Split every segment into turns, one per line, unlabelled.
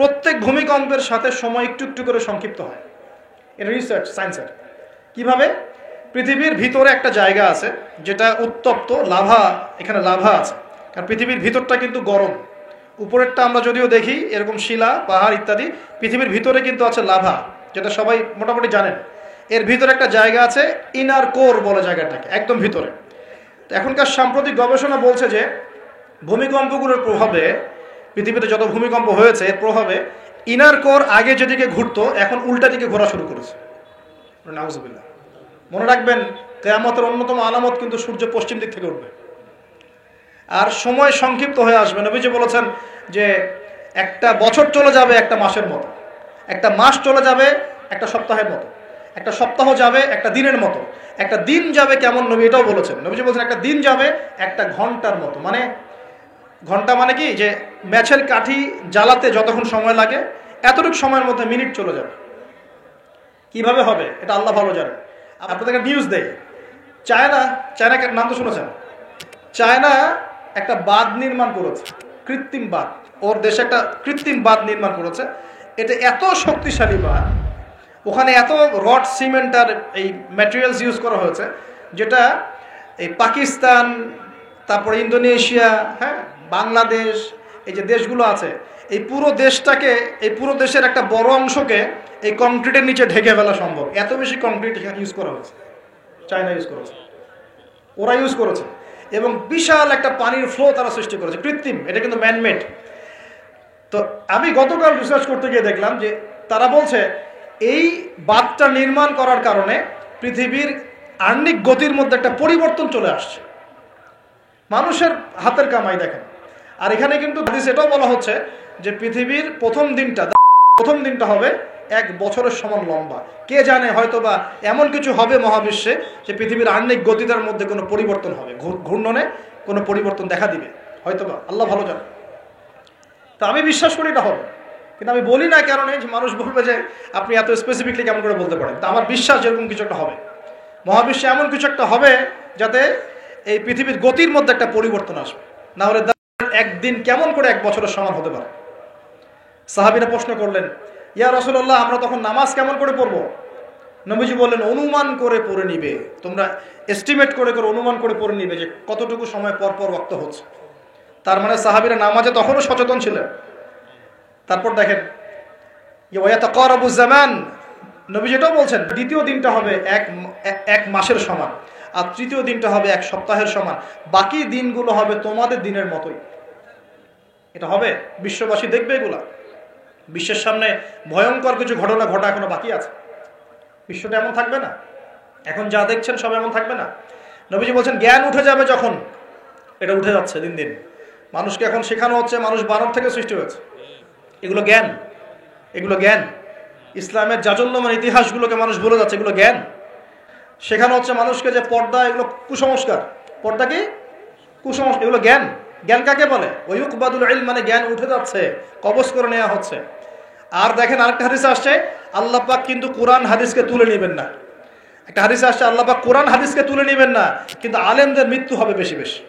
প্রত্যেক ভূমিকম্পের সাথে সময় একটু একটু করে সংক্ষিপ্ত হয়। এটা রিসার্চ, সায়েন্সের। কিভাবে? পৃথিবীর ভিতরে একটা জায়গা আছে যেটা উত্তপ্ত, লাভা, এখানে লাভা আছে। কারণ পৃথিবীর ভিতরটা কিন্তু গরম। উপরেরটা আমরা যদিও দেখি এরকম শিলা, পাহাড় ইত্যাদি, পৃথিবীর ভিতরে কিন্তু আছে লাভা, যেটা সবাই মোটামুটি জানেন। এর ভিতরে একটা জায়গা আছে, ইনার কোর বলে জায়গাটাকে, একদম ভিতরে। তো এখনকার সাম্প্রতিক গবেষণা বলছে যে ভূমিকম্পগুলোর প্রভাবে, পৃথিবীতে যত ভূমিকম্প হয়েছে এর প্রভাবে ইনার কোর আগে যেদিকে ঘুরতো এখন উল্টা দিকে ঘোরা শুরু করেছে। নাউজুবিল্লাহ। মনে রাখবেন, কিয়ামতের অন্যতম আলামত কিন্তু সূর্য পশ্চিম দিক থেকে উঠবে আর সময় সংক্ষিপ্ত হয়ে আসবে। নবীজি বলেছেন যে একটা বছর চলে যাবে একটা মাসের মতো, একটা মাস চলে যাবে একটা সপ্তাহের মতো, একটা সপ্তাহ যাবে একটা দিনের মতো, একটা দিন যাবে কেমন, নবী এটাও বলেছেন। নবীজি বলছেন একটা দিন যাবে একটা ঘন্টার মতো। মানে ঘন্টা মানে কি, যে ম্যাচের কাঠি জ্বালাতে যতক্ষণ সময় লাগে এতটুকু সময়ের মধ্যে মিনিট চলে যাবে। কিভাবে হবে এটা আল্লাহ ভালো জানেন। আপনাদেরকে নিউজ দেয়, চায়নাকে নাম তো শুনেছেন। চায়না একটা বাঁধ নির্মাণ করেছে, কৃত্রিম বাঁধ। ওর দেশে একটা কৃত্রিম বাঁধ নির্মাণ করেছে। এটা এত শক্তিশালী বাঁধ, ওখানে এত রড, সিমেন্ট আর এই ম্যাটেরিয়ালস ইউজ করা হয়েছে, যেটা এই পাকিস্তান, তারপরে ইন্দোনেশিয়া, হ্যাঁ, বাংলাদেশ, এই যে দেশগুলো আছে, এই পুরো দেশটাকে, এই পুরো দেশের একটা বড় অংশকে এই কংক্রিটের নিচে ঢেকে ফেলা সম্ভব। এত বেশি কংক্রিট এখানে ইউজ করা হয়েছে, চায়না ইউজ করেছে, ওরা ইউজ করেছে। এবং বিশাল একটা পানির ফ্লো তারা সৃষ্টি করেছে, কৃত্রিম। এটা কিন্তু ম্যানমেড। তো আমি গতকাল রিসার্চ করতে গিয়ে দেখলাম যে তারা বলছে এই বাঁধটা নির্মাণ করার কারণে পৃথিবীর আহ্নিক গতির মধ্যে একটা পরিবর্তন চলে আসছে। মানুষের হাতের কামাই দেখেন। আর এখানে কিন্তু এটাও বলা হচ্ছে যে পৃথিবীর প্রথম দিনটা হবে এক বছরের সমান লম্বা। কে জানে, হয়তো বা এমন কিছু হবে মহাবিশ্বে যে পৃথিবীর আহ্নিক গতিটার মধ্যে কোনো পরিবর্তন হবে, ঘূর্ণনে কোনো পরিবর্তন দেখা দিবে, হয়তো বা, আল্লাহ ভালো জানে। তা আমি বিশ্বাস করি এটা হবে, কিন্তু আমি বলি না কারণে যে মানুষ বলবে যে আপনি এত স্পেসিফিকলি কেমন করে বলতে পারেন। তা আমার বিশ্বাস যেরকম কিছু একটা হবে, মহাবিশ্বে এমন কিছু একটা হবে যাতে এই পৃথিবীর গতির মধ্যে একটা পরিবর্তন আসবে। না হলে একদিন কেমন করে এক বছরের সমান হতে পারে। সাহাবীরা প্রশ্ন করলেন, ইয়া রাসূলুল্লাহ, আমরা তখন নামাজ কেমন করে পড়বো? নবীজি বললেন, অনুমান করে পড়ে নিবে, তোমরা এস্টিমেট করে অনুমান করে পড়ে নিবে যে কতটুকু সময় পর পর ওয়াক্ত হচ্ছে। তার মানে সাহাবীরা নামাজে তখনও সচেতন ছিলেন। তারপর দেখেন, ইয়াতাকারাবু জামান, নবীজি এটাও বলছেন দ্বিতীয় দিনটা হবে এক মাসের সমান, আর তৃতীয় দিনটা হবে এক সপ্তাহের সমান, বাকি দিনগুলো হবে তোমাদের দিনের মতোই। এটা হবে, বিশ্ববাসী দেখবে এগুলা। বিশ্বের সামনে ভয়ঙ্কর কিছু ঘটনা ঘটা এখনো বাকি আছে। বিশ্বটা এমন থাকবে না, এখন যা দেখছেন সব এমন থাকবে না। নবীজি বলছেন জ্ঞান উঠে যাবে যখন, এটা উঠে যাচ্ছে দিন দিন। মানুষকে এখন শেখানো হচ্ছে মানুষ বানর থেকে সৃষ্টি হয়েছে। এগুলো জ্ঞান। ইসলামের জাজল্যমান ইতিহাসগুলোকে মানুষ ভুলে যাচ্ছে, এগুলো জ্ঞান। শেখানো হচ্ছে মানুষকে যে পর্দা এগুলো কুসংস্কার, পর্দা কি কুসংস্কার, এগুলো জ্ঞান। জ্ঞান কাকে বলে? ওয়ুকবাদুল ইলম, মানে জ্ঞান উঠে যাচ্ছে, কবজ করে নেওয়া হচ্ছে। আর দেখেন আরেকটা হাদিসে আসছে, আল্লাহ পাক কিন্তু কোরআন হাদিসকে তুলে নেবেন না। একটা হাদিসে আসছে আল্লাহ পাক কোরআন হাদিসকে তুলে নেবেন না, কিন্তু আলেমদের মৃত্যু হবে বেশি বেশি।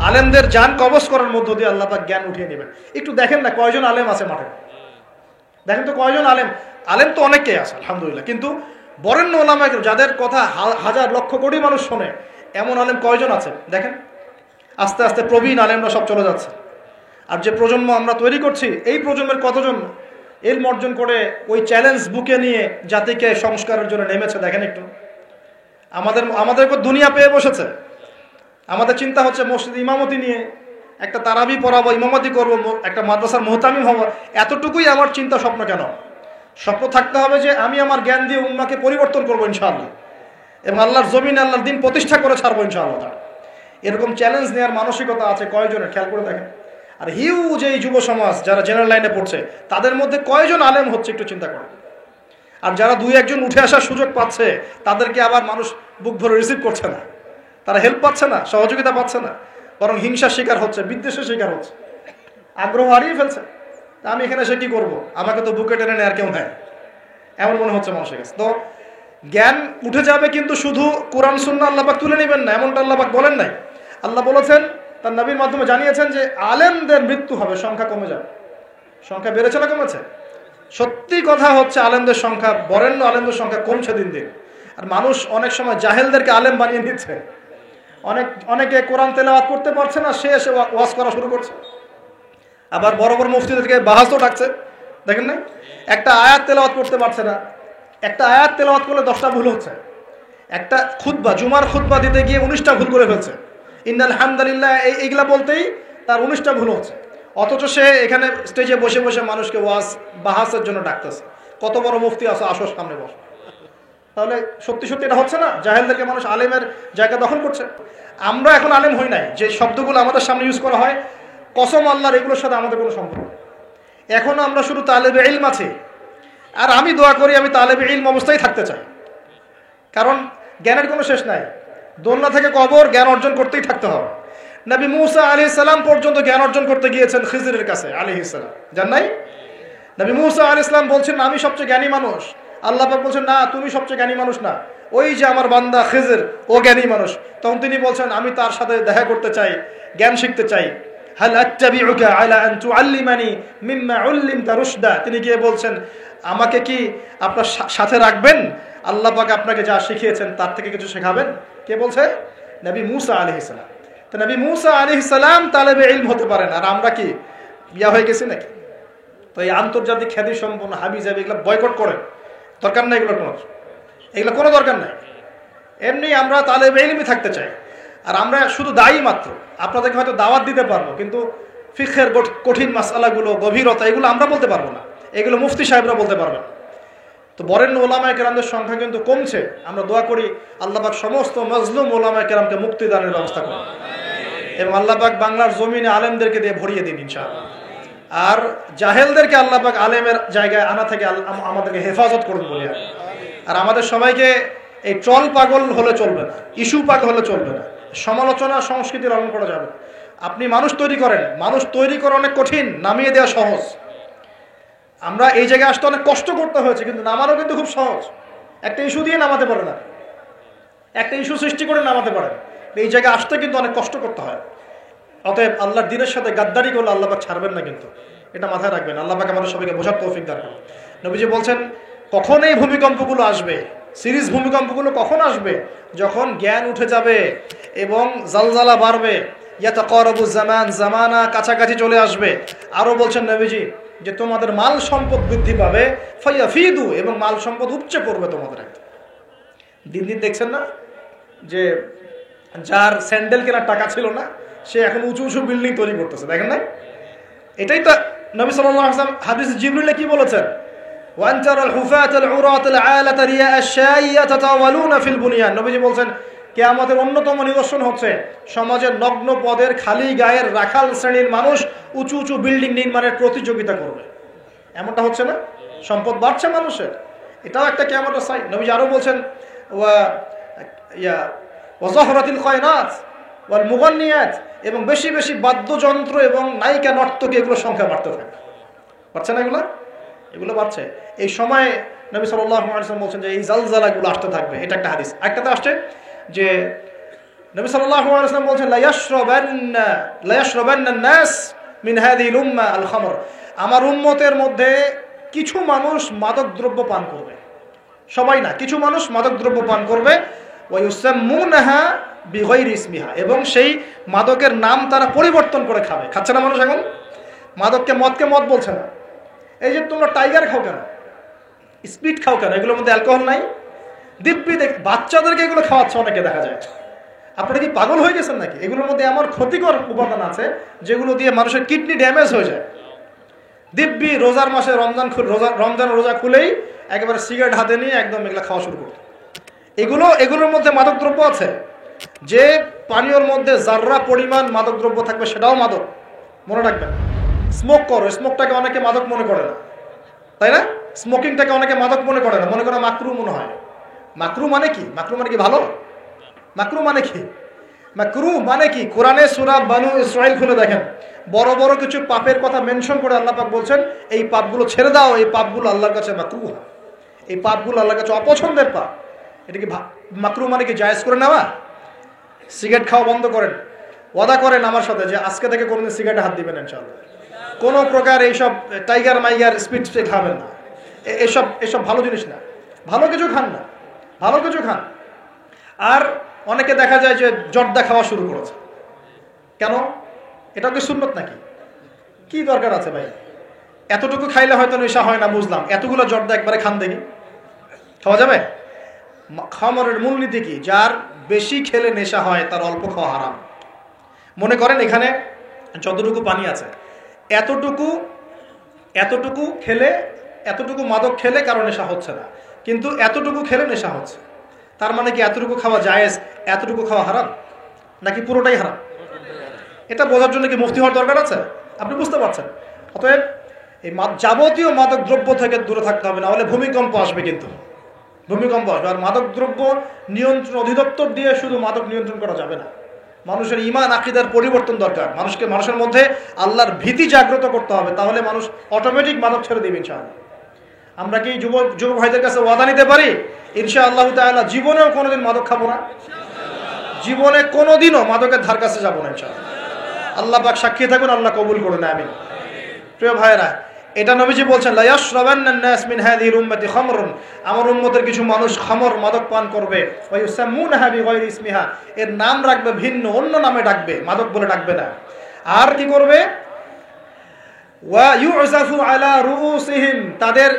আলেমদের জান কবজ করার মধ্য দিয়ে আল্লাহ পাক জ্ঞান উঠিয়ে নেবেন। একটু দেখেন না কয়জন আলেম আছে মাঠে, দেখেন তো কয়জন আলেম তো অনেকেই আছে আলহামদুলিল্লাহ, কিন্তু বরেণ্য ওলামা যাদের কথা হাজার লক্ষ কোটি মানুষ শোনে, এমন আলেম কয়জন আছে দেখেন। আস্তে আস্তে প্রবীণ আলেমরা সব চলে যাচ্ছে। আর যে প্রজন্ম আমরা তৈরি করছি, এই প্রজন্মের কতজন ইলম অর্জন করে ওই চ্যালেঞ্জ বুকে নিয়ে জাতিকে সংস্কারের জন্য নেমেছে দেখেন একটু। আমাদের উপর দুনিয়া পেয়ে বসেছে। আমাদের চিন্তা হচ্ছে মসজিদ ইমামতি নিয়ে একটা তারাবি পড়াবো, ইমামতি করবো, একটা মাদ্রাসার মুহতামিম হবো। এতটুকুই আমার চিন্তা স্বপ্ন কেন? স্বপ্ন থাকতে হবে যে আমি আমার জ্ঞান দিয়ে উম্মাকে পরিবর্তন করবো ইনশাআল্লাহ, এবং আল্লাহর জমিনে আল্লাহর দিন প্রতিষ্ঠা করে ছাড়বো ইনশাআল্লাহ। এরকম চ্যালেঞ্জ নেওয়ার মানসিকতা আছে কয়জনের, খেয়াল করে দেখেন। আর হিউজ এই যুব সমাজ যারা জেনারেল লাইনে পড়ছে, তাদের মধ্যে কয়জন আলেম হচ্ছে একটু চিন্তা করেন। আর যারা দুই একজন উঠে আসার সুযোগ পাচ্ছে, তাদেরকে আবার মানুষ বুক ভরে রিসিভ করছে না, তারা হেল্প পাচ্ছে না, সহযোগিতা পাচ্ছে না, বরং হিংসার শিকার হচ্ছে, বিদ্বেষের শিকার হচ্ছে, আগ্রহ হারিয়ে ফেলছে। তা আমি এখানে সে কি করবো, আমাকে তো বুকে টেনে নেয় আর কেউ নেয়, এমন মনে হচ্ছে মানুষের কাছে। তো জ্ঞান উঠে যাবে, কিন্তু শুধু কোরআন সুন্নাহ আল্লাহ পাক তুলে নেবেন না, এমনটা আল্লাহ পাক বলেন নাই। আল্লাহ বলেছেন, তার নবীর মাধ্যমে জানিয়েছেন যে আলেমদের মৃত্যু হবে, সংখ্যা কমে যাবে, সংখ্যা বেড়েছে না কমেছে? সত্যি কথা হচ্ছে আলেমদের সংখ্যা, বরেণ্য আলেমদের সংখ্যা কমছে দিন দিন। আর মানুষ অনেক সময় জাহেলদেরকে আলেম বানিয়ে নিচ্ছে। অনেকে কোরআন তেলাওয়াত করতে পারছে না, সে এসে ওয়াজ করা শুরু করছে। আবার বড় বড় মুফতিদেরকে বাহাসও ডাকছে, দেখেন না? একটা আয়াত তেলাওয়াত করতে পারছে না, একটা আয়াত তেলাওয়াত করলে 10টা ভুল হচ্ছে। একটা খুতবা, জুমার খুতবা দিতে গিয়ে 19টা ভুল করে ফেলছে। ইন্নাল হামদুলিল্লাহ এইগুলা বলতেই তার 19টা ভুল হচ্ছে। অথচ সে এখানে স্টেজে বসে বসে মানুষকে ওয়াজ বাহাসের জন্য ডাকতেছে। কত বড় মুফতি আছে, আসো সামনে বস। তাহলে সত্যি সত্যি এটা হচ্ছে না? জাহেলদেরকে মানুষ আলেমের জায়গা দখল করছে। আমরা এখন আলেম হই নাই, যে শব্দগুলো আমাদের সামনে ইউজ করা হয়, কসম আল্লাহর, এগুলোর সাথে আমাদের কোনো সম্পর্ক। এখনো আমরা শুধু তালেবে ইলম আছি। আর আমি দোয়া করি আমি তালেবে ইলম অবস্থায় থাকতে চাই, কারণ জ্ঞানের কোনো শেষ নাই। দোলনা থেকে কবর, জ্ঞান অর্জন করতেই থাকতে হবে। নবী মুসা আলাইহিস সালাম পর্যন্ত জ্ঞান অর্জন করতে গিয়েছেন খিজরের কাছে আলাইহিস সালাম, জান নাই? নবী মুসা আলাইহিস সালাম বলছেন আমি সবচেয়ে জ্ঞানী মানুষ, আল্লাহ পাক বলছেন না, তুমি সবচেয়ে জ্ঞানী মানুষ না, ওই যে আমার বান্দা খিজর, ও জ্ঞানী মানুষ। তখন তিনি বলছেন আমি তার সাথে দেখা করতে চাই, জ্ঞান শিখতে চাই। হাল আত্তাবিউকা আলা আন তুআল্লিমানি মিম্মা উল্লিমতা রুশদা। তিনি গিয়ে বলছেন আমাকে কি আপনার সাথে রাখবেন? আল্লাহ পাক আপনাকে যা শিখিয়েছেন তার থেকে কিছু শেখাবেন। কে বলছে? নবী মুসা আলাইহিস সালাম। তো নবী মুসা আলাইহিস সালাম তালেবে ইলম হতে পারেন, আর আমরা কি ইয়া হয়ে গেছি নাকি? তো এই আন্তর্জাতিক খ্যাতি সম্পন্ন হাবিজাবি এগুলো বয়কট করেন, দরকার নাই, এগুলো কোনো দরকার নাই। এমনি আমরা তালেবে ইলমই থাকতে চাই। আর আমরা শুধু দায়ী মাত্র, আপনাদেরকে হয়তো দাওয়াত দিতে পারবো, কিন্তু ফিকহের কঠিন মাসআলাগুলো, গভীরতা, এগুলো আমরা বলতে পারবো না, এগুলো মুফতি সাহেবরা বলতে পারবেন। তো বরেণ্য ওলামায়ে কেরামদের সংখ্যা কিন্তু কমছে। আমরা দোয়া করি আল্লাহ পাক সমস্ত মজলুম ওলামায়ে কেরামকে মুক্তিদানের ব্যবস্থা করুন, এবং আল্লাহ পাক বাংলার জমিনে আলেমদেরকে দিয়ে ভরিয়ে দিন ইনশাআল্লাহ। আর জাহেলদেরকে আল্লাহ পাক আলেমের জায়গায় আনা থেকে আমাদেরকে হেফাজত করুন বলি। আর আমাদের সবাইকে এই ট্রল পাগল হলে চলবে না, ইস্যু পাগল হলে চলবে না, সমালোচনা সংস্কৃতি লালন করা যাবে। আপনি মানুষ তৈরি করেন, মানুষ তৈরি করা অনেক কঠিন, নামিয়ে দেওয়া সহজ। আমরা এই জায়গায় আসতে অনেক কষ্ট করতে হয়েছে, কিন্তু নামানো কিন্তু খুব সহজ। একটা ইস্যু দিয়ে নামাতে পারে না, একটা ইস্যু সৃষ্টি করে নামাতে পারে। এই জায়গায় আসতে কিন্তু অনেক কষ্ট করতে হয়। অতএব আল্লাহর দ্বীনের সাথে গাদ্দারি করলে আল্লাহ পাক ছাড়বেন না, কিন্তু এটা মাথায় রাখবেন। আল্লাহ পাক আমাদের সবাইকে বোঝার তৌফিক দান করুন। নবীজি বলছেন কখন এই ভূমিকম্পগুলো আসবে, সিরিজ ভূমিকম্পগুলো কখন আসবে? যখন জ্ঞান উঠে যাবে এবং জালজালা বাড়বে, ইয়াতাকারাবু জামান, জামানা কাছাকাছি চলে আসবে। আরও বলছেন নবীজি যে তোমাদের মাল সম্পদ বৃদ্ধি পাবে, ফায়াফিদু, এবং মাল সম্পদ উপচে পড়বে তোমাদের। দিন দিন দেখছেন না যে যার স্যান্ডেল কেনার টাকা ছিল না, সে এখন উঁচু উঁচু বিল্ডিং তৈরি করতেছে, দেখেন না? এটাই তো নবী সাল্লাল্লাহু আলাইহি ওয়াসাল্লাম হাদিস জিবরিলে কি বলেছেন? ওয়ানতারাল হুফাতাল উরাতাল আলাতা রিয়া আশ-শাইয়া তাতাওয়ালুনা ফিল বুনিয়ান। নবীজি বলছেন কিয়ামতের অন্যতম নিদর্শন হচ্ছে সমাজের নগ্ন পদের খালি গায়ের রাখাল শ্রেণীর মানুষ উঁচু উঁচু বিল্ডিং নির্মাণের প্রতিযোগিতা করবে। এমনটা হচ্ছে না? সম্পদ বাড়ছে মানুষের, এটাও একটা কিয়ামতের সাইন। নবীজি আরও বলছেন ওয়াজাহরাতিল কায়নাত ওয়াল মুগান্নিয়াত, এবং বেশি বেশি বাদ্যযন্ত্র এবং নায়িকা নর্তকী, এগুলোর সংখ্যা বাড়তে থাকে। বাড়ছে না? এগুলো বাড়ছে। এই সময় নবী সাল্লাল্লাহু আলাইহি ওয়াসাল্লাম বলছেন যে এই জালজালাগুলো আসতে থাকবে। এটা একটা হাদিস। একটাতে আসছে যে নবী সাল্লাল্লাহু আলাইহি ওয়াসাল্লাম বলছেন লা ইয়াশরাবান্না নাস মিন হাযিহিল উম্মাহ আল খামর। আমার উম্মতের মধ্যে কিছু মানুষ মাদকদ্রব্য পান করবে, সবাই না, কিছু মানুষ মাদকদ্রব্য পান করবে। ওয়া ইউসাম্মুনাহা বিগাইরি ইসমিহা, এবং সেই মাদকের নাম তারা পরিবর্তন করে খাবে। খাচ্ছে না মানুষ এখন? মদকে মদ বলছে না। এই যে তোমরা টাইগার খাও কেন, স্পিড খাও কেন, এগুলোর মধ্যে অ্যালকোহল নাই? দিব্যি বাচ্চাদেরকে এগুলো খাওয়াচ্ছে অনেকে, দেখা যায়। আপনারা কি পাগল হয়ে গেছেন নাকি? এগুলোর মধ্যে এমন ক্ষতিকর উপাদান আছে যেগুলো দিয়ে মানুষের কিডনি ড্যামেজ হয়ে যায়। দিব্যি রোজার মাসে রমজান রোজা খুলেই একেবারে সিগারেট হাতে নিয়ে একদম এগুলো খাওয়া শুরু করতো। এগুলোর মধ্যে মাদকদ্রব্য আছে। যে পানীয়র মধ্যে যার্রা পরিমাণ মাদকদ্রব্য থাকবে সেটাও মাদক, মনে রাখবেন। স্মোক করো, স্মোকটাকে অনেকে মাদক মনে করে না, তাই না? স্মোকিংটাকে অনেকে মাদক মনে করে না, মনে করে মাকরু মনে হয়। মাকরু মানে কি? মাকরু মানে কি ভালো? মাকরু মানে কি? মাকরু মানে কি? কোরআনে সূরা বানু ইসরাঈল খুলে দেখেন, বড় বড় কিছু পাপের কথা মেনশন করে আল্লাহ পাক বলছেন এই পাপগুলো ছেড়ে দাও, এই পাপগুলো আল্লাহর কাছে মাকরু, এই পাপগুলো আল্লাহর কাছে অপছন্দের পাপ। এটা কি মাকরু মানে কি জায়েজ করে নেওয়া? সিগারেট খাওয়া বন্ধ করেন, ওয়াদা করেন আমার সাথে যে আজকে থেকে কোনোদিন সিগারেটে হাত দিবেন ইনশাআল্লাহ। কোনো প্রকার এইসব টাইগার মাইগার স্পিড খাবেন না, এসব এসব ভালো জিনিস না, ভালো কিছু খান না, ভালো কিছু খান। আর অনেকে দেখা যায় যে জর্দা খাওয়া শুরু করেছে, কেন? এটা কি সুন্নত নাকি? কি দরকার আছে ভাই? এতটুকু খাইলে হয়তো নেশা হয় না বুঝলাম, এতগুলো জর্দা একবারে খান দেখি, খাওয়া যাবে? খামরের মূলনীতি কি? যার বেশি খেলে নেশা হয় তার অল্প খাওয়া হারাম। মনে করেন এখানে যতটুকু পানি আছে, এতটুকু এতটুকু খেলে, এতটুকু মাদক খেলে কারো নেশা হচ্ছে না, কিন্তু এতটুকু খেলে নেশা হচ্ছে। তার মানে কি এতটুকু খাওয়া জায়েজ, এতটুকু খাওয়া হারাম, নাকি পুরোটাই হারাম? এটা বোঝার জন্য কি মুফতি হওয়ার দরকার আছে? আপনি বুঝতে পারছেন। অতএব এই যাবতীয় মাদক দ্রব্য থেকে দূরে থাকতে হবে, না হলে ভূমিকম্প আসবে। কিন্তু ভূমিকম্প আসবে। আর মাদক দ্রব্য নিয়ন্ত্রণ অধিদপ্তর দিয়ে শুধু মাদক নিয়ন্ত্রণ করা যাবে না, মানুষের ঈমান আকীদার পরিবর্তন দরকার। মানুষের মধ্যে আল্লাহর ভীতি জাগ্রত করতে হবে, তাহলে মানুষ অটোমেটিক মাদক ছেড়ে দেবে ইনশাআল্লাহ। আমরা কি যুবক ভাইদের কাছে ওয়াদা নিতে পারি ইনশাআল্লাহ তাআলা জীবনেও কোনোদিন মাদক খাবো না, জীবনে কোনোদিনও মাদকের ধার কাছে যাবো না ইনশাআল্লাহ। আল্লাহ পাক সাক্ষী থাকুন, আল্লাহ কবুল করুন, আমিন। প্রিয় ভাইরা, এটা নবীজি বলছেন লা ইয়াশরাবান্নান নাস মিন হাযিহিল উম্মতি খামরুন, আমার উম্মতের কিছু মানুষ খামর মাদক পান করবে, ওয়া ইউসাম্মুনাহা বিগায়রি ইসমিহা, এর নাম রাখবে ভিন্ন, অন্য নামে ডাকবে, মাদক বলে ডাকবে না। আর কি করবে? ওয়া ইউযাফু আলা রুউসিহিম, তাদের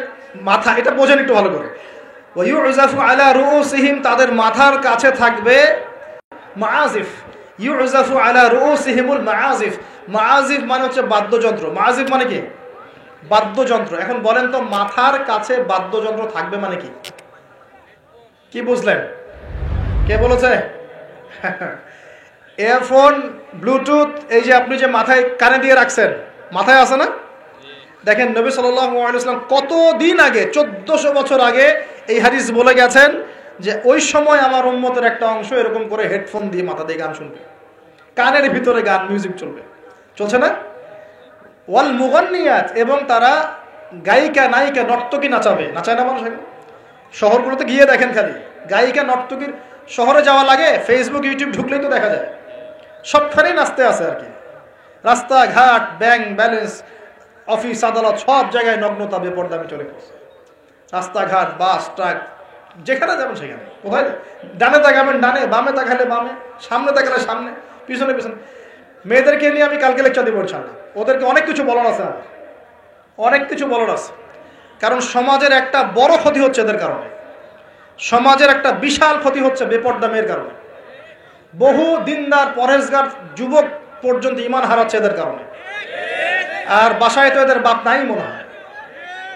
মাথা, এটা বোঝেন একটু ভালো করে, ওয়া ইউযাফু আলা রুউসিহিম, তাদের মাথার কাছে থাকবে মাআজিফ। ইউযাফু আলা রুউসিহিমুল মাআজিফ, মাআজিফ মানে হচ্ছে বাদ্যযন্ত্র। মাআজিফ মানে কি? বাদ্যযন্ত্র। এখন বলেন তো, মাথার কাছে বাদ্যযন্ত্র থাকবে মানে কি? কি বুঝলেন? কে বলেছে? ইয়ারফোন, ব্লুটুথ, এই যে আপনি যে মাথায় কানে দিয়ে রাখছেন, মাথায় আছে না? দেখেন নবী সাল্লাল্লাহু আলাইহি ওয়াসাল্লাম কতদিন আগে, 1400 বছর আগে এই হাদিস বলে গেছেন যে ওই সময় আমার উম্মতের একটা অংশ এরকম করে হেডফোন দিয়ে মাথা দিয়ে গান শুনবে, কানের ভিতরে গান মিউজিক চলবে, চলছে না? ওয়াল মুগান্নিয়াত, এবং তারা গায়িকা নায়িকা নর্তকী নাচাবে, নাচায় না মানুষ? শহরগুলোতে গিয়ে দেখেন, খালি গায়িকা নর্তকীর শহরে যাওয়া লাগে, ফেসবুক ইউটিউব ঢুকলেই তো দেখা যায়, সবখানেই নাচতে আছে আর কি। রাস্তাঘাট, ব্যাংক ব্যালেন্স, অফিস আদালত, সব জায়গায় নগ্নতা বেপরদামি চলে গেছে। রাস্তাঘাট, বাস, ট্রাক, যেখানে যাবেন সেখানে। কোথায়? ডানে তাকাবেন ডানে, বামে তাকালে বামে, সামনে তাকালে সামনে, পিছনে পিছনে। মেয়েদেরকে নিয়ে আমি কালকে লেকচার দিব ইনশাআল্লাহ। ওদেরকে অনেক কিছু বলার আছে, আমার অনেক কিছু বলার আছে। কারণ সমাজের একটা বড় ক্ষতি হচ্ছে এদের কারণে, সমাজের একটা বিশাল ক্ষতি হচ্ছে বেপরদা মেয়ের কারণে। বহু দিনদার পরহেজগার যুবক পর্যন্ত ঈমান হারাচ্ছে এদের কারণে। আর বাসায় তো এদের বাপ নাই মনে হয়,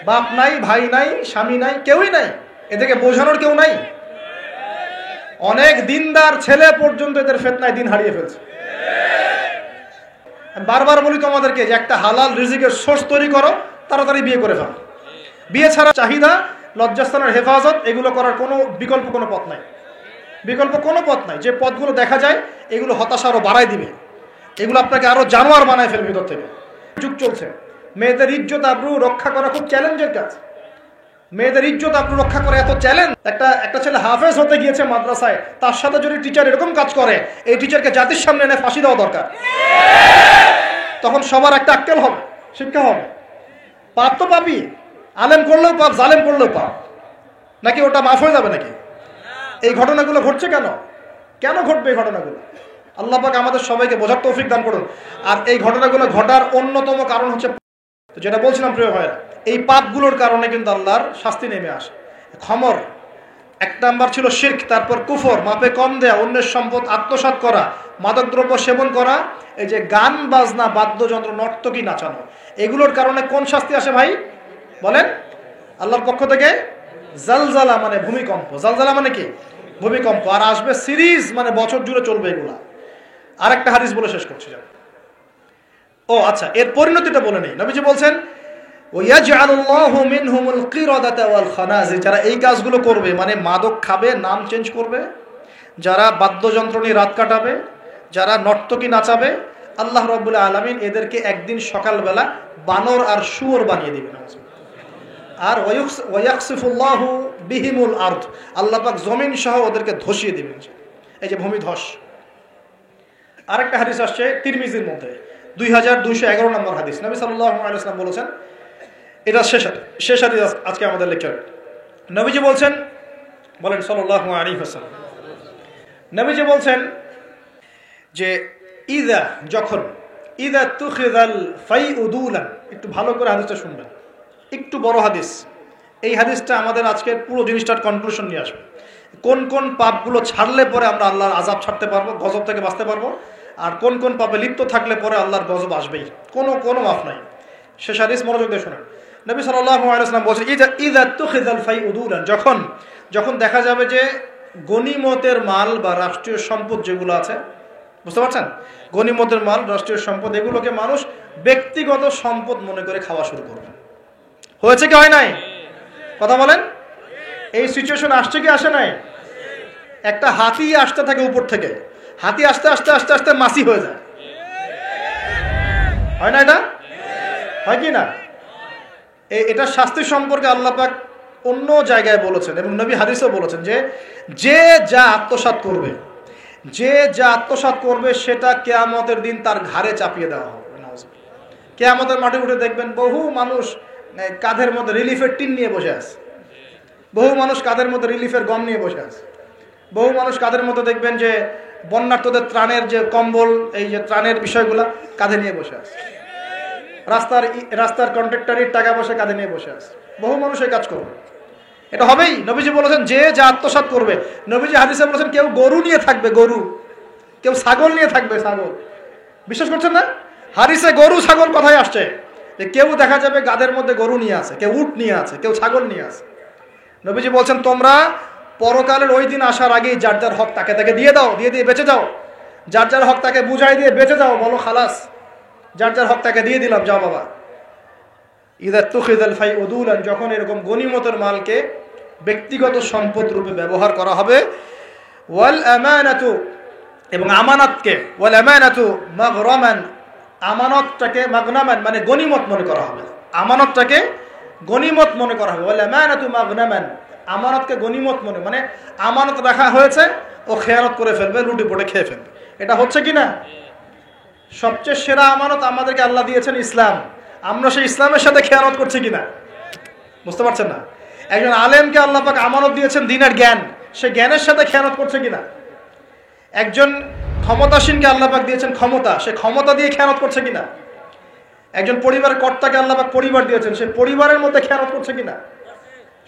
বাপ নাই, ভাই নাই, স্বামী নাই, কেউই নাই, এদেরকে বোঝানোর কেউ নাই। অনেক দিনদার ছেলে পর্যন্ত এদের ফিতনায় দিন হারিয়ে ফেলছে। বারবার বলি তোমাদেরকে যে একটা হালাল রিজিকের সোর্স তৈরি করো, তাড়াতাড়ি বিয়ে করে ফেলো। বিয়ে ছাড়া চাহিদা, লজ্জাস্থানের হেফাজত, এগুলো করার কোনো বিকল্প কোনো পথ নাই, বিকল্প কোনো পথ নাই। যে পথগুলো দেখা যায় এগুলো হতাশা আরো বাড়াই দিবে, এগুলো আপনাকে আরো জানোয়ার বানায় ফেলবে ভিতর থেকে। যুগ চলছে, মেয়েদের ইজ্জত আবরু রক্ষা করা খুব চ্যালেঞ্জের কাজ। মেয়েদের ইজ্জত আবরু রক্ষা করা এত চ্যালেঞ্জ। একটা ছেলে হাফেজ হতে গিয়েছে মাদ্রাসায়, তার সাথে যদি টিচার এরকম কাজ করে, এই টিচারকে জাতির সামনে এনে ফাঁসি দেওয়া দরকার। তখন সবার একটা আক্কেল হবে, শিক্ষা হবে। পাপ তো পাপি, আলেম করলেও পাপ, জালেম করলেও পাপ, নাকি ওটা মাফ হয়ে যাবে নাকি? এই ঘটনাগুলো ঘটছে কেন? কেন ঘটবে এই ঘটনাগুলো? আল্লাহ পাক আমাদের সবাইকে বোঝার তৌফিক দান করুন। আর এই ঘটনাগুলো ঘটার অন্যতম কারণ হচ্ছে, যেটা বলছিলাম প্রিয় ভাইরা, এই পাপগুলোর কারণে কিন্তু আল্লাহর শাস্তি নেমে আসে। খমর এক নাম্বার ছিল শিরক, তারপর কুফর, মাপে কম দেয়া, অন্যের সম্পদ আত্মসাৎ করা, মাদকদ্রব্য সেবন করা, এই যে গান বাজনা, বাদ্যযন্ত্র, নর্তকী নাচানো, এগুলোর কারণে কোন শাস্তি আসে ভাই বলেন? আল্লাহর পক্ষ থেকে জালজালা মানে ভূমিকম্প। জালজালা মানে কি? ভূমিকম্প। আর আসবে সিরিজ, মানে বছর জুড়ে চলবে এগুলা। আরেকটা হাদিস বলে শেষ করছি। ও আচ্ছা, এর পরিণতিটা বলে নেই। নবীজি বলছেন ওয়াজআলুল্লাহু মিনহুমুল কিরাদাতা ওয়াল খানাজির, যারা এই কাজগুলো করবে, মানে মাদক খাবে, নাম চেঞ্জ করবে, যারা বাদ্যযন্ত্র নিয়ে রাত কাটাবে, যারা নর্তকী নাচাবে, আল্লাহ রাব্বুল আলামিন এদেরকে একদিন সকালবেলা বানর আর শুয়োর বানিয়ে দিবেন। আর ওয়ায়াকসিফুল্লাহু বিহিমুল আরদ, আল্লাহ পাক জমিন সহ ওদেরকে ধসিয়ে দিবেন। এই যে ভূমিধস। আরেকটা হাদিস আসছে তিরমিজির মধ্যে, 2211 নম্বর হাদিস। নবী সাল্লাল্লাহু আলাইহি ওয়াসাল্লাম বলেছেন, এটা শেষ হাদিস আজকে আমাদের লেকচার। নবীজি বলছেন, বলেন সাল্লাল্লাহু আলাইহি ওয়াসাল্লাম, নবীজি বলছেন যে ইদা তুখিযাল ফাইউ দুলান, একটু ভালো করে হাদিসটা শুনবেন, একটু বড় হাদিস। এই হাদিসটা আমাদের আজকের পুরো জিনিসটার কনক্লুশন নিয়ে আসবে। কোন কোন পাপগুলো ছাড়লে পরে আমরা আল্লাহর আযাব ছাড়তে পারবো, গজব থেকে বাঁচতে পারবো, আর কোন কোন পাপে লিপ্ত থাকলে পরে আল্লাহর গজব আসবেই, কোনো মাফ নাই। শেষ হাদিস মনোযোগ দিয়ে শুনেন। নবী সাল্লাল্লাহু আলাইহি ওয়াসাল্লাম বলেছেন, ইদা তুখিযাল ফাইউ দুলান, যখন দেখা যাবে যে গনিমতের মাল বা রাষ্ট্রীয় সম্পদ যেগুলো আছে, বুঝতে পারছেন, গনিমতের মাল, রাষ্ট্রীয় সম্পদ, এগুলোকে মানুষ ব্যক্তিগত সম্পদ মনে করে খাওয়া শুরু করবে। হয়েছে কি হয় নাই? কথা বলেন। এই সিচুয়েশন আসছে কি আসে নাই? একটা হাতি আসতে থাকে উপর থেকে, হাতি আস্তে আস্তে আস্তে আস্তে মাছি হয়ে যায়, হয় না? এটা হয় কি না? এটার শাস্তি সম্পর্কে আল্লাহ পাক অন্য জায়গায় বলেছেন এবং নবী হাদিসেও বলেছেন যে যা আত্মসাৎ করবে সেটা কিয়ামতের দিন তার ঘাড়ে চাপিয়ে দেওয়া হবে। কিয়ামতের মাঠে উঠে দেখবেন বহু মানুষ কাঁধের মধ্যে রিলিফের টিন নিয়ে বসে আছে, বহু মানুষ কাঁধের মধ্যে রিলিফের গম নিয়ে বসে আছে, বহু মানুষ কাঁধের মধ্যে দেখবেন যে বন্যার্তদের ত্রাণের যে কম্বল, এই যে ত্রাণের বিষয়গুলো কাঁধে নিয়ে বসে আছে, রাস্তার কন্ট্রাক্টরের টাকা পয়সা কাঁধে নিয়ে বসে আছে, বহু মানুষ এই কাজ করবে। এটা হবেই। নবীজি বলেছেন যে যা আত্মসাৎ করবে। নবীজি হাদিসে বলেছেন কেউ গরু নিয়ে থাকবে, কেউ ছাগল নিয়ে থাকবে, ছাগল। বিশ্বাস করছেন না? হাদিসে গরু ছাগল কথাই আসছে, যে কেউ দেখা যাবে গাদের মধ্যে গরু নিয়ে আছে, কেউ উট নিয়ে আছে, কেউ ছাগল নিয়ে আছে। নবীজি বলছেন তোমরা পরকালের ওই দিন আসার আগেই যার যার হক তাকে দিয়ে দাও, দিয়ে বেঁচে যাও। যার যার হক তাকে বুঝাই দিয়ে বেঁচে যাও, বলো খালাস, যার যার হক তাকে দিয়ে দিলাম, যাও বাবা। ইদা তুখিযাল ফাইউ দুলান, যখন এরকম গনিমতের মালকে ব্যক্তিগত সম্পদ রূপে ব্যবহার করা হবে, ওয়াল আমানাতু, এবং আমানতকে, ওয়াল আমানাতু মাগরামান, আমানতটাকে মাগনামান মানে গনিমত মনে করা হবে, আমানতটাকে গনিমত মনে করা হবে। ওয়াল আমানাতু মাগনামান, আমানতকে গনিমত মানে আমানত রাখা হয়েছে, ও খেয়ানত করে ফেলবে, লুটি পড়ে খেয়ে ফেলবে। এটা হচ্ছে কি না? সবচেয়ে সেরা আমানত আমাদেরকে আল্লাহ দিয়েছেন ইসলাম, আমরা সেই ইসলামের সাথে খেয়ানত করছি কিনা বুঝতে পারছেন না? একজন আলেমকে আল্লাহ পাক আমানত দিয়েছেন দ্বীনের জ্ঞান, সে জ্ঞানের সাথে খেয়ানত করছে কিনা? একজন ক্ষমতাসীনকে আল্লাহ পাক দিয়েছেন ক্ষমতা, সে ক্ষমতা দিয়ে খেয়ানত করছে কিনা? একজন পরিবারের কর্তাকে আল্লাহ পাক পরিবার দিয়েছেন, সে পরিবারের মধ্যে খেয়ানত করছে কিনা?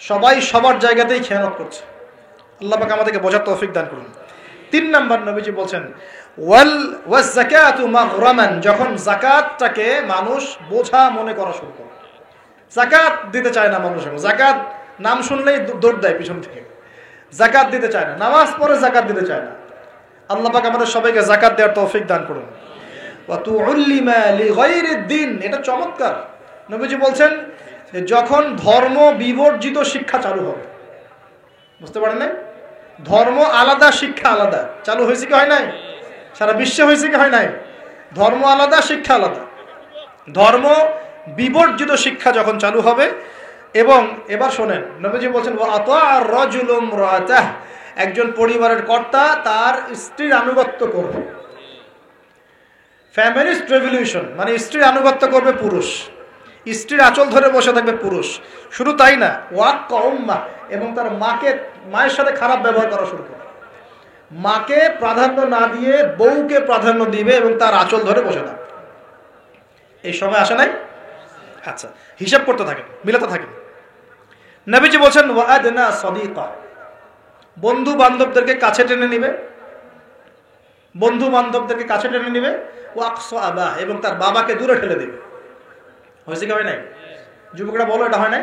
সবাই সবার জায়গাতেই খেয়ানত করছে। আল্লাহ পাক আমাদেরকে বোঝার তৌফিক দান করুন। 3 নম্বর নবীজি বলছেন ওয়াজ যাকাতু মাগরামান, যখন যাকাতটাকে মানুষ বোঝা মনে করা শুরু করে। যাকাত দিতে চায় না মানুষ, যাকাত নাম শুনলেই দৌড় দেয় পিছন থেকে, যাকাত দিতে চায় না, নামাজ পড়ে যাকাত দিতে চায় না। আল্লাহ পাক আমাদের সবাইকে যাকাত দেওয়ার তৌফিক দান করুন। ওয়া তুউল্লিমা লিগাইরিদ দ্বীন, এটা চমৎকার। নবীজি বলছেন যে যখন ধর্ম বিবর্জিত শিক্ষা চালু হবে, বুঝতে পারেন না? ধর্ম আলাদা, শিক্ষা আলাদা চালু হয়েছে কি হয় নাই? সারা বিশ্বে হয়েছে কি হয় নাই? ধর্ম আলাদা, শিক্ষা আলাদা। ধর্ম বিবর্জিত শিক্ষা যখন চালু হবে, এবং এবার শোনেন, নবীজি বলছেন ওয়া আতাআর রাজুলু ইমরাতাহ, একজন পরিবারের কর্তা তার স্ত্রীর আনুগত্য করবে। ফ্যামিলিস্ট রেভলিউশন মানে স্ত্রীর আনুগত্য করবে পুরুষ, স্ত্রীর আঁচল ধরে বসে থাকবে পুরুষ। শুধু তাই না, ওয়াক্কা উম্মাহ, এবং তার মায়ের সাথে খারাপ ব্যবহার করা শুরু করবে। মাকে প্রাধান্য না দিয়ে বউকে প্রাধান্য দিবে এবং তার আঁচল ধরে বসে থাকবে। এই সময় আসে নাই? আচ্ছা, হিসাব করতে থাকেন, মিলাতে থাকেন। নবীজি বলছেন ওয়াদনা সাদিকা, বন্ধু বান্ধবদেরকে কাছে টেনে নিবে, বন্ধু-বান্ধবদেরকে কাছে টেনে নিবে। ওয়াকসা আবা, এবং তার বাবাকে দূরে ঠেলে দিবে। হয়েছে কি হয় নাই? যুবকরা বলো, এটা হয় নাই?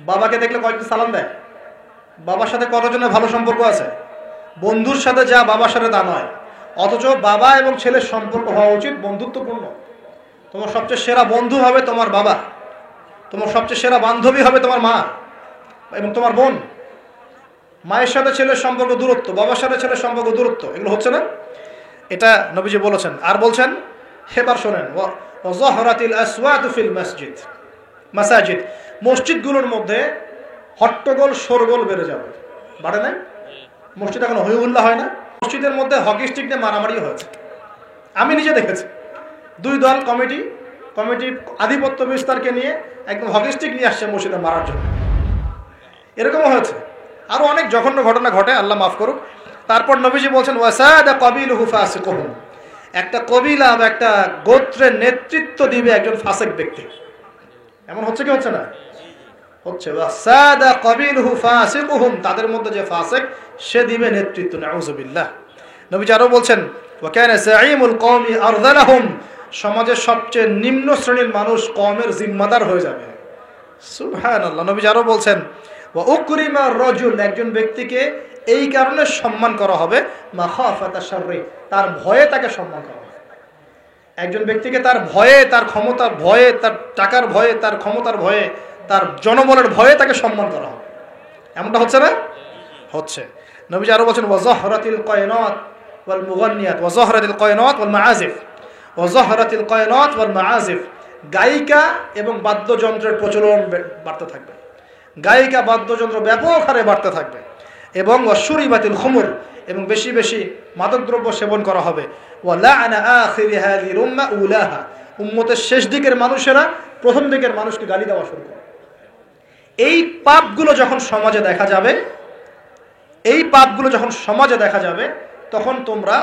বাবাকে দেখলে কয়েকদিন সালাম দেয়, বাবার সাথে কতজনের ভালো সম্পর্ক আছে? বন্ধুর সাথে যা বাবার সাথে তা নয়। অথচ বাবা এবং ছেলের সম্পর্ক হওয়া উচিত বন্ধুত্বপূর্ণ। তোমার সবচেয়ে সেরা বন্ধু হবে তোমার বাবা, তোমার সবচেয়ে সেরা বান্ধবী হবে তোমার মা এবং তোমার বোন। মায়ের সাথে ছেলের সম্পর্ক দূরত্ব, বাবার সাথে ছেলের সম্পর্ক দূরত্ব, এগুলো হচ্ছে না? এটা নবীজি বলেছেন। আর বলছেন, এবার শোনেন, ওয়াজহরাতিল আসওয়াতু ফিল মাসাজিদ, মসজিদগুলোর মধ্যে হট্টগোল শোরগোল বেড়ে যাবে। বাড়ে নাই? মসজিদ এখন হইহুল্লাহ হয় না? মসজিদের মধ্যে হকি স্টিক নিয়ে মারামারি হয়েছে, আমি নিজে দেখেছি। দুই দল কমিটি আধিপত্য বিস্তারকে নিয়ে একদম হকিস্টিক নিয়ে আসছে মসজিদে মারার জন্য। এরকমও হয়েছে। আরও অনেক জঘন্য ঘটনা ঘটে, আল্লাহ মাফ করুক। তারপর নবীজি বলছেন ওয়াসাদা কাবিলুহু ফাসিকুহুম, একটা কবিলা বা একটা গোত্রের নেতৃত্ব দিবে একজন ফাসিক ব্যক্তি। এমন হচ্ছে কি হচ্ছে না? হচ্ছে। ওয়াসাদা কাবিলুহু ফাসিকুহুম, তাদের মধ্যে যে ফাসিক সে দিবে নেতৃত্ব। নাউযুবিল্লাহ। নবীজি আরও বলছেন ওয়া কানা যাঈমুল কওমি আরযালাহুম, সমাজের সবচেয়ে নিম্ন শ্রেণীর মানুষ কওমের জিম্মাদার হয়ে যাবে। সুবহানাল্লাহ। নবীজি আরও বলছেন ওয়া উকরিমা রাজুল, একজন ব্যক্তিকে এই কারণে সম্মান করা হবে মাখাফাতা শাররি, তার ভয়ে তাকে সম্মান করা হবে। একজন ব্যক্তিকে তার ভয়ে, তার ক্ষমতার ভয়ে, তার টাকার ভয়ে, তার ক্ষমতার ভয়ে, তার জনবলের ভয়ে তাকে সম্মান করা হবে। এমনটা হচ্ছে না? হচ্ছে। নবীজি আরও বলছেন ওয়া যাহরাতিল কায়নাত ওয়াল মুগান্নিয়াত ওয়া যাহরাতিল কায়নাত ওয়াল মাআজিফ ওয়া যাহরাতিল কায়নাত ওয়াল মাআজিফ, গায়িকা এবং বাদ্যযন্ত্রের প্রচলন বাড়তে থাকবে। গায়িকা বাদ্যযন্ত্র ব্যাপক হারে বাড়তে থাকবে। এবং ওয়াশুরিবাতিল খুমুর, এবং বেশি বেশি মাদকদ্রব্য সেবন করা হবে। ওয়ালাআনা আখিরি হাযিহিল উম্মাহ উলাহা, উম্মতের শেষ দিকের মানুষেরা প্রথম দিকের মানুষকে গালি দেওয়া শুরু করে। এই পাপগুলো যখন সমাজে দেখা যাবে, তখন তোমরা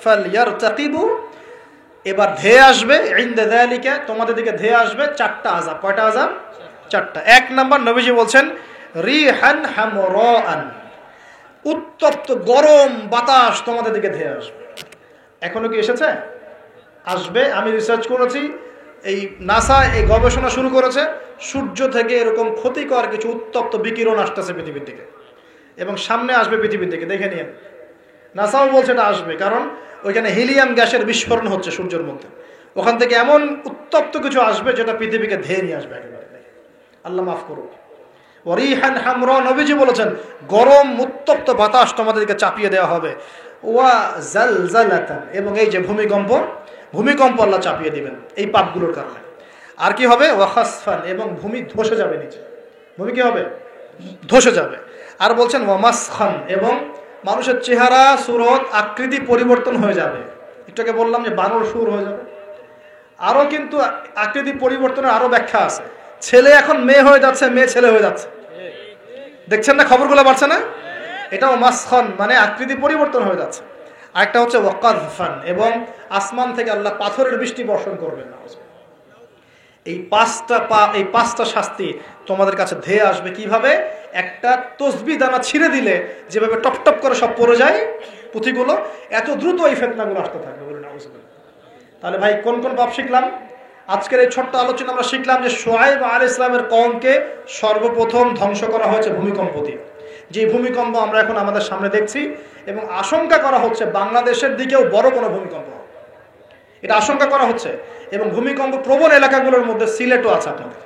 ফালইয়ারতাকিবু, এবার ধেয়ে আসবে ইনদা যালিকা, তোমাদের দিকে ধেয়ে আসবে চারটা আযাব। কয়টা আযাব? চারটা। এক নাম্বার, নবীজি বলছেন রিহান হামরাআন, উত্তপ্ত গরম বাতাস তোমাদের দিকে ধেয়ে আসবে। এখনো কি এসেছে? আসবে। আমি রিসার্চ করেছি, এই নাসা এই গবেষণা শুরু করেছে, সূর্য থেকে এরকম ক্ষতিকর কিছু উত্তপ্ত বিকিরণ আসতেছে পৃথিবীর দিকে, এবং সামনে আসবে পৃথিবীর দিকে। দেখে নিন, নাসাও বলছে এটা আসবে, কারণ ওইখানে হিলিয়াম গ্যাসের বিস্ফোরণ হচ্ছে সূর্যের মধ্যে। ওখান থেকে এমন উত্তপ্ত কিছু আসবে যেটা পৃথিবীকে ধেয়ে নিয়ে আসবে একেবারে। আল্লাহ মাফ করুক। ওয়ারিহান হামরা, নবীজি বলেছেন গরম উত্তপ্ত বাতাস তোমাদেরকে চাপিয়ে দেওয়া হবে। ওয়া জালজালাতান, এবং এই যে ভূমিকম্প আল্লাহ চাপিয়ে দিবেন এই পাপগুলোর কারণে। আর কি হবে? ওয়া খাসফান, এবং ভূমি ধসে যাবে নিচে। ভূমি কি হবে? ধসে যাবে। আর বলছেন ওয়া মাসখান, এবং মানুষের চেহারা, সুরত, আকৃতি পরিবর্তন হয়ে যাবে। একটাকে বললাম যে বানর সুর হয়ে যাবে। আরও কিন্তু আকৃতি পরিবর্তনের আরও ব্যাখ্যা আছে। ছেলে এখন মেয়ে হয়ে যাচ্ছে, মেয়ে ছেলে হয়ে যাচ্ছে। দেখছেন না খবরগুলো বাড়ছে না? এটাও মাসখান, মানে আকৃতি পরিবর্তন হয়ে যাচ্ছে। আরেকটা হচ্ছে ওয়াকাযফান, এবং আসমান থেকে আল্লাহ পাথরের বৃষ্টি বর্ষণ করবেন। এই পাঁচটা শাস্তি তোমাদের কাছে ধেয়ে আসবে। কিভাবে? একটা তসবিহ দানা ছিঁড়ে দিলে যেভাবে টপ টপ করে সব পড়ে যায় পুঁথিগুলো, এত দ্রুত এই ফিতনাগুলো আসতে থাকবে। বলুন নাউযুবিল্লাহ। তাহলে ভাই কোন কোন পাপ শিখলাম? আজকের এই ছোট্ট আলোচনা আমরা শিখলাম যে শুআয়ব আলাইহিস সালামের কওমকে সর্বপ্রথম ধ্বংস করা হয়েছে ভূমিকম্প দিয়ে। যে ভূমিকম্প আমরা এখন আমাদের সামনে দেখছি, এবং আশঙ্কা করা হচ্ছে বাংলাদেশের দিকেও বড় কোনো ভূমিকম্প, এটা আশঙ্কা করা হচ্ছে। এবং ভূমিকম্প প্রবণ এলাকাগুলোর মধ্যে সিলেটও আছে। আপনাদের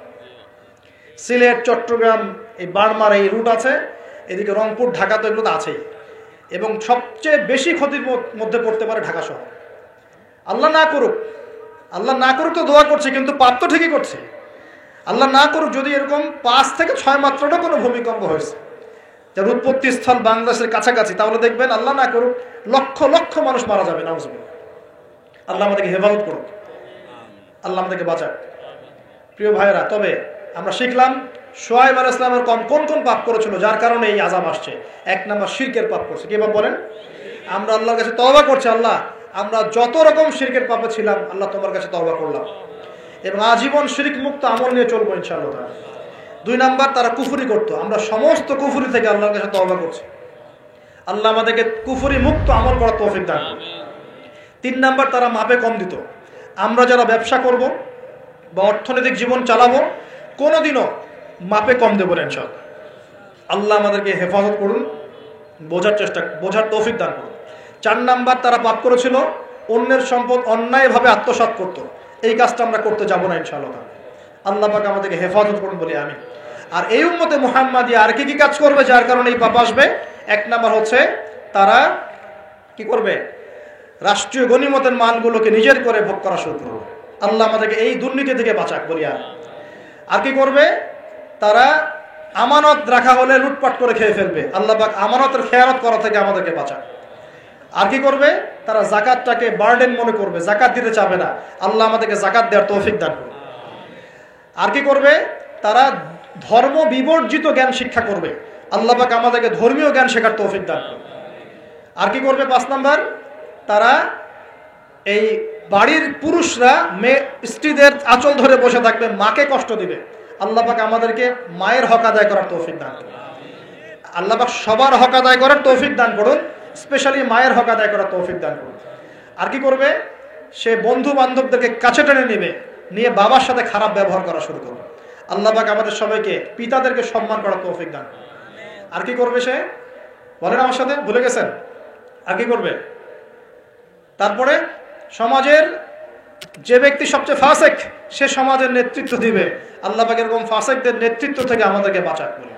সিলেট, চট্টগ্রাম, এই বার্মার এই রুট আছে, এদিকে রংপুর, ঢাকা তো এগুলো তো আছেই। এবং সবচেয়ে বেশি ক্ষতির মধ্যে পড়তে পারে ঢাকা শহর। আল্লাহ না করুক তো দোয়া করছে, কিন্তু পাপ তো ঠিকই করছে। আল্লাহ না করুক যদি এরকম 5 থেকে 6 মাত্রাটা কোনো ভূমিকম্প হয়েছে, যার উৎপত্তি স্থল বাংলাদেশের কাছাকাছি, তাহলে দেখবেন আল্লাহ না করুক লক্ষ লক্ষ মানুষ মারা যাবে। নাউযুবিল্লাহ। আল্লাহ আমাদেরকে হেফাজত করুক, আল্লাহ আমাদেরকে বাঁচাক। প্রিয় ভাইয়েরা, তবে আমরা শিখলাম শুআয়ব আলাইহিস সালামের কওম কোন কোন পাপ করেছিল যার কারণে এই আযাব আসছে। এক নাম্বার, শিরকের পাপ করছে। কি পাপ বলেন? আমরা আল্লাহর কাছে তওবা করছি, আল্লাহ আমরা যত রকম শিরকের পাপে ছিলাম, আল্লাহ তোমার কাছে তওবা করলাম, এবং আজীবন শিরক মুক্ত আমল নিয়ে চলবো ইনশাআল্লাহ। 2 নাম্বার, তারা কুফরি করতো, আমরা সমস্ত কুফরি থেকে আল্লাহর কাছে তওবা করছি। আল্লাহ আমাদেরকে কুফরি মুক্ত আমল করার তৌফিক দান করুন। 3 নাম্বার, তারা মাপে কম দিত। আমরা যারা ব্যবসা করব বা অর্থনৈতিক জীবন চালাবো, কোনোদিনও মাপে কম দেবো না ইনশাআল্লাহ। আল্লাহ আমাদেরকে হেফাজত করুন, বোঝার তৌফিক দান করুন। 4 নাম্বার, তারা পাপ করেছিল অন্যের সম্পদ অন্যায়ভাবে আত্মসাৎ করত। এই কাজটা আমরা করতে যাব না ইনশাআল্লাহ। আল্লাহ পাক আমাদেরকে হেফাজত করুন বলি আমি। আর এই উম্মতে মুহাম্মাদিয়া আর কি কাজ করবে যার কারণে এই পাপ আসবে? 1 নাম্বার হচ্ছে তারা কি করবে? রাষ্ট্রীয় গনিমতের মালগুলোকে নিজের করে ভোগ করা শুরু করবে। আল্লাহ আমাদেরকে এই দুর্নীতি থেকে বাঁচাক বলি আমি। আর কি করবে? তারা আমানত রাখা হলে লুটপাট করে খেয়ে ফেলবে। আল্লাহ পাক আমানতের খেয়ানত করা থেকে আমাদেরকে বাঁচাক। আর কি করবে? তারা জাকাতটাকে বার্ডেন মনে করবে, জাকাত দিতে চাবে না। আল্লাহ আমাদেরকে জাকাত দেওয়ার তৌফিক দান করুন। আর কি করবে? তারা ধর্ম বিবর্জিত জ্ঞান শিক্ষা করবে। আল্লাহ পাক আমাদেরকে ধর্মীয় জ্ঞান শেখার তৌফিক দান করুন। আর কি করবে? 5 নাম্বার, তারা এই বাড়ির পুরুষরা মেয়ে স্ত্রীদের আঁচল ধরে বসে থাকবে, মাকে কষ্ট দিবে। আল্লাহ পাক আমাদেরকে মায়ের হক আদায় করার তৌফিক দান করুন। আল্লাহ পাক সবার হক আদায় করার তৌফিক দান করুন, স্পেশালি মায়ের হক আদায় করার তৌফিক দান করুন। আর কি করবে? সে বন্ধু বান্ধবদেরকে কাছে টেনে নেবে, নিয়ে বাবার সাথে খারাপ ব্যবহার করা শুরু করবে। আল্লাহ পাক আমাদের সবাইকে পিতাদেরকে সম্মান করার তৌফিক দান করুন। আর কি করবে সে? বলেন আমার সাথে, ভুলে গেছেন? আর কি করবে? তারপরে সমাজের যে ব্যক্তি সবচেয়ে ফাসেক, সে সমাজের নেতৃত্ব দিবে। আল্লাহ পাক এরকম ফাসেকদের নেতৃত্ব থেকে আমাদেরকে বাঁচাক বলে।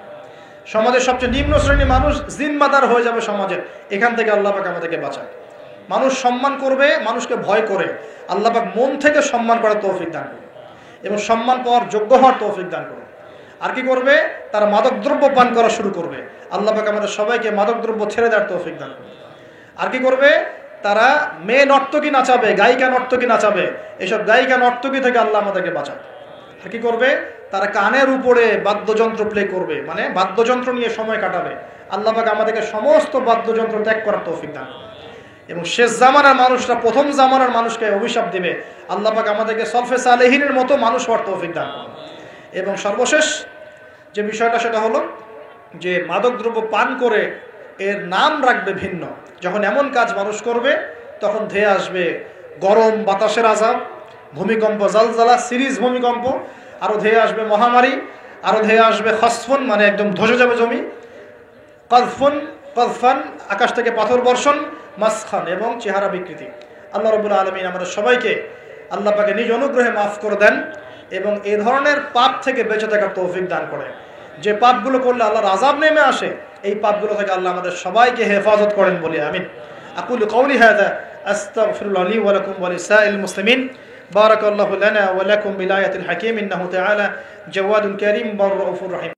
সমাজের সবচেয়ে নিম্ন শ্রেণীর মানুষ জিম্মাদার হয়ে যাবে সমাজের, এখান থেকে আল্লাহ পাক আমাদেরকে বাঁচাক। মানুষ সম্মান করবে মানুষকে ভয় করে, আল্লাহ পাক মন থেকে সম্মান করার তৌফিক দান করুন এবং সম্মান পাওয়ার যোগ্য হওয়ার তৌফিক দান করুন। আর কি করবে? তারা মাদকদ্রব্য পান করা শুরু করবে। আল্লাহ পাক আমাদের সবাইকে মাদকদ্রব্য ছেড়ে দেওয়ার তৌফিক দান করুন। আর কি করবে? তারা মেয়ে নর্তকী নাচাবে, গায়িকা নর্তকী নাচাবে। এসব গায়িকা নর্তকী থেকে আল্লাহ আমাদেরকে বাঁচাক। আর কি করবে? তারা কানের উপরে বাদ্যযন্ত্র প্লে করবে, মানে বাদ্যযন্ত্র নিয়ে সময় কাটাবে। আল্লাহ পাক আমাদেরকে সমস্ত বাদ্যযন্ত্র ত্যাগ করার তৌফিক দান করুন। এবং শেষ জামানার মানুষরা প্রথম জামানার মানুষকে অভিশাপ দিবে। আল্লাহ পাক আমাদেরকে সলফে সালেহিনের মতো মানুষ হওয়ার তৌফিক দান করুন। এবং সর্বশেষ যে বিষয়টা, সেটা হলো যে মাদকদ্রব্য পান করে এর নাম রাখবে ভিন্ন। যখন এমন কাজ মানুষ করবে, তখন ধেয়ে আসবে গরম বাতাসের আযাব, ভূমিকম্প, জালজালা, সিরিজ ভূমিকম্প, আরও ধেয়ে আসবে মহামারী, আরও ধেয়ে আসবে খসফুন, মানে একদম ধসে যাবে জমি, কযফান, আকাশ থেকে পাথর বর্ষণ, মাসখান এবং চেহারা বিকৃতি। আল্লাহ রাব্বুল আলামিন আমাদের সবাইকে আল্লাহ পাকে নিজ অনুগ্রহে মাফ করে দেন এবং এই ধরনের পাপ থেকে বেঁচে থাকার তৌফিক দান করে। যে পাপগুলো করলে আল্লাহর আযাব নেমে আসে, এই পাপগুলো থেকে আল্লাহ আমাদের সবাইকে হেফাজত করেন বলি আমিন। আকুলু কওলি হাযা আস্তাগফিরুল্লাহ লি ওয়া লাকুম ওয়া লিসাইরিল মুসলিমিন। বারাকাল্লাহু লানা ওয়া লাকুম বিল আয়াতিল হাকীম ইন্নাহু তাআলা জাওয়াদুন কারীম ওয়া রাউফুর রহিম।